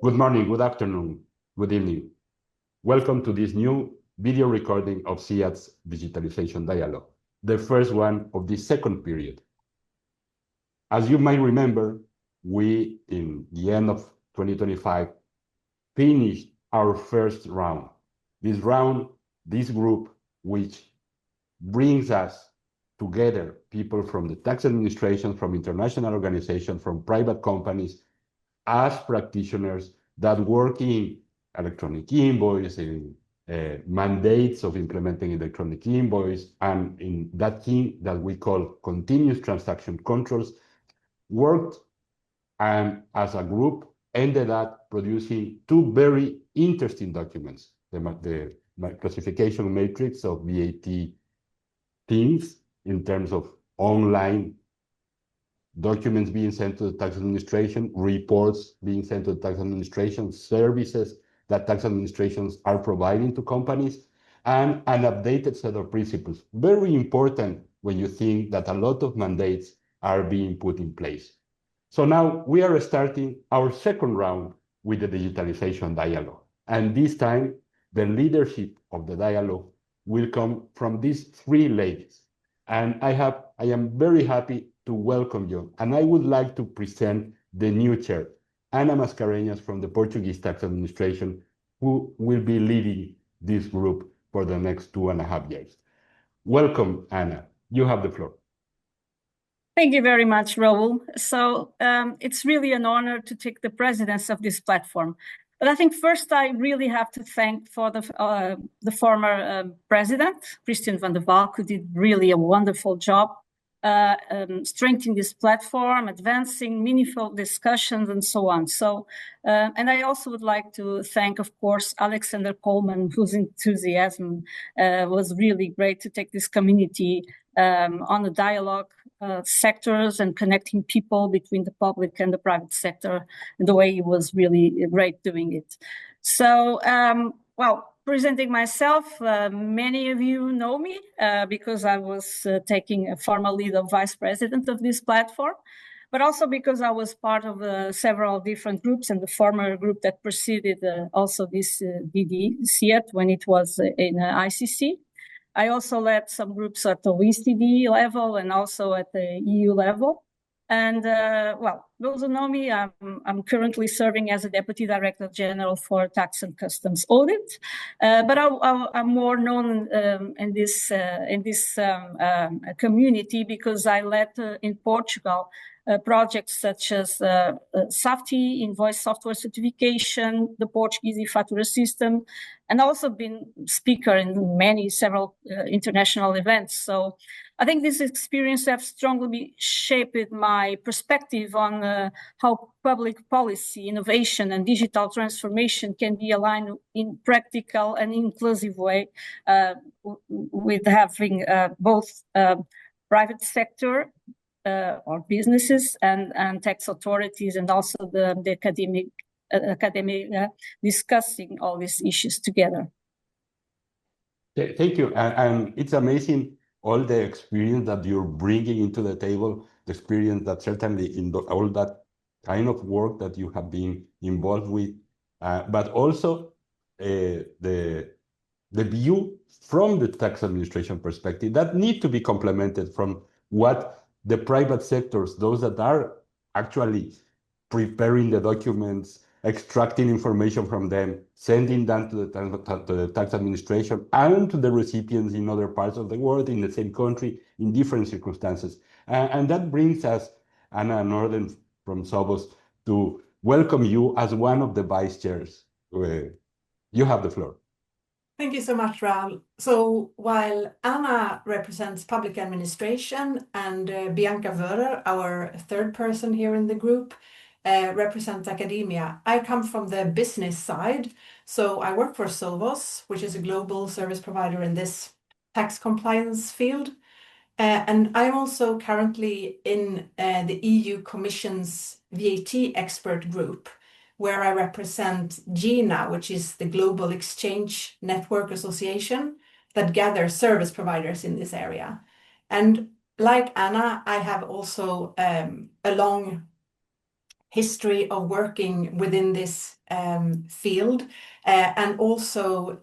Good morning, good afternoon, good evening. Welcome to this new video recording of CIAT's Digitalization Dialogue, the first one of the second period. As you might remember, we, in the end of 2025, finished our first round. This group, which brings us together people from the tax administration, from international organizations, from private companies, as practitioners that work in electronic invoice, in mandates of implementing electronic invoice, and in that thing that we call continuous transaction controls, worked and as a group ended up producing two very interesting documents, the classification matrix of VAT things in terms of online documents being sent to the tax administration, reports being sent to the tax administration, services that tax administrations are providing to companies, and an updated set of principles. Very important when you think that a lot of mandates are being put in place. So now we are starting our second round with the digitalization dialogue. And this time, the leadership of the dialogue will come from these three ladies. And I am very happy to welcome you. And I would like to present the new chair, Ana Mascarenhas from the Portuguese Tax Administration, who will be leading this group for the next 2.5 years. Welcome, Ana. You have the floor. Thank you very much, Raúl. So it's really an honor to take the presidency of this platform. But I think first I really have to thank for the former president, Christian van der Valk, who did really a wonderful job strengthening this platform, advancing meaningful discussions, and so on. So, and I also would like to thank, of course, Alexander Coleman, whose enthusiasm was really great to take this community on the dialogue sectors and connecting people between the public and the private sector, and the way he was really great doing it. So, well, presenting myself, many of you know me because I was taking a formal lead of vice president of this platform, but also because I was part of several different groups, and the former group that preceded also this DD, CIAT, when it was in ICC. I also led some groups at the OECD level and also at the EU level. And well, those who know me, I'm currently serving as a Deputy Director General for Tax and Customs Audit, but I'm more known in this community because I led in Portugal projects such as SAFTI, Invoice Software Certification, the Portuguese e-fatura system, and also been speaker in several international events. So I think this experience has strongly shaped my perspective on how public policy, innovation, and digital transformation can be aligned in practical and inclusive way with having both private sector or businesses and tax authorities, and also the academic discussing all these issues together. Thank you. And it's amazing all the experience that you're bringing into the table, the experience that certainly in all that kind of work that you have been involved with, but also the view from the tax administration perspective that need to be complemented from what the private sectors, those that are actually preparing the documents, extracting information from them, sending them to the tax administration and to the recipients in other parts of the world, in the same country, in different circumstances. And that brings us, Ana Nordén from Sovos, to welcome you as one of the vice chairs. You have the floor. Thank you so much, Raúl. So while Anna represents public administration and Bianca Wöhrer, our third person here in the group, represents academia, I come from the business side. So I work for Sovos, which is a global service provider in this tax compliance field. And I'm also currently in the EU Commission's VAT expert group, where I represent GINA, which is the Global Exchange Network Association that gathers service providers in this area. And like Anna, I have also a long history of working within this field, and also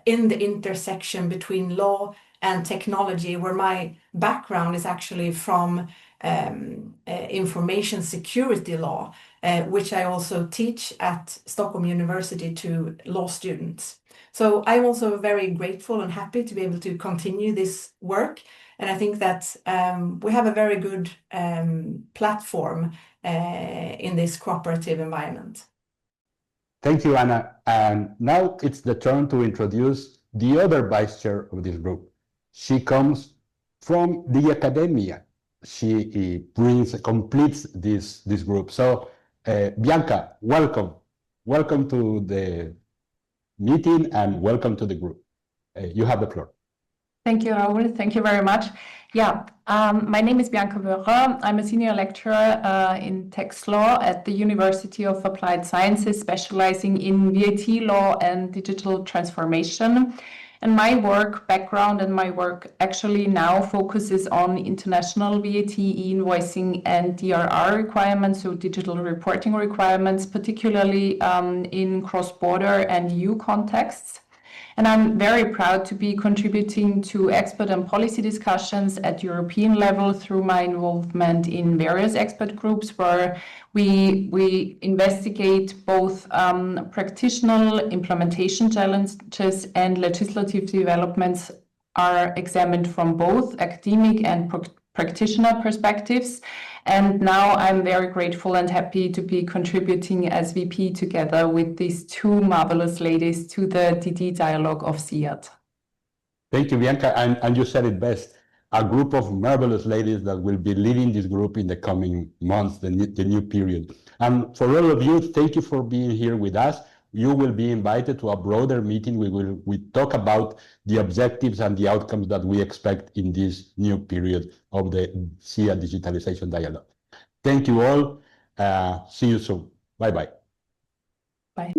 in the intersection between law and technology, where my background is actually from information security law, which I also teach at Stockholm University to law students. So I'm also very grateful and happy to be able to continue this work. And I think that we have a very good platform in this cooperative environment. Thank you, Anna. And now it's the turn to introduce the other vice chair of this group. She comes from the academia. She completes this group. So, Bianca, welcome. Welcome to the meeting and welcome to the group. You have the floor. Thank you, Raúl. Thank you very much. Yeah, my name is Bianca Wöhrer. I'm a senior lecturer in tax law at the University of Applied Sciences, specializing in VAT law and digital transformation. And my work background and my work actually now focuses on international VAT, e-invoicing, and DRR requirements, so digital reporting requirements, particularly in cross-border and EU contexts. And I'm very proud to be contributing to expert and policy discussions at European level through my involvement in various expert groups where we investigate both practitioner implementation challenges and legislative developments are examined from both academic and practitioner perspectives. And now I'm very grateful and happy to be contributing as VP together with these two marvelous ladies to the DD dialogue of CIAT. Thank you, Bianca. And you said it best, a group of marvelous ladies that will be leading this group in the coming months, the new period. And for all of you, thank you for being here with us. You will be invited to a broader meeting. We talk about the objectives and the outcomes that we expect in this new period of the CIAT Digitalization Dialogue. Thank you all. See you soon. Bye-bye. Bye.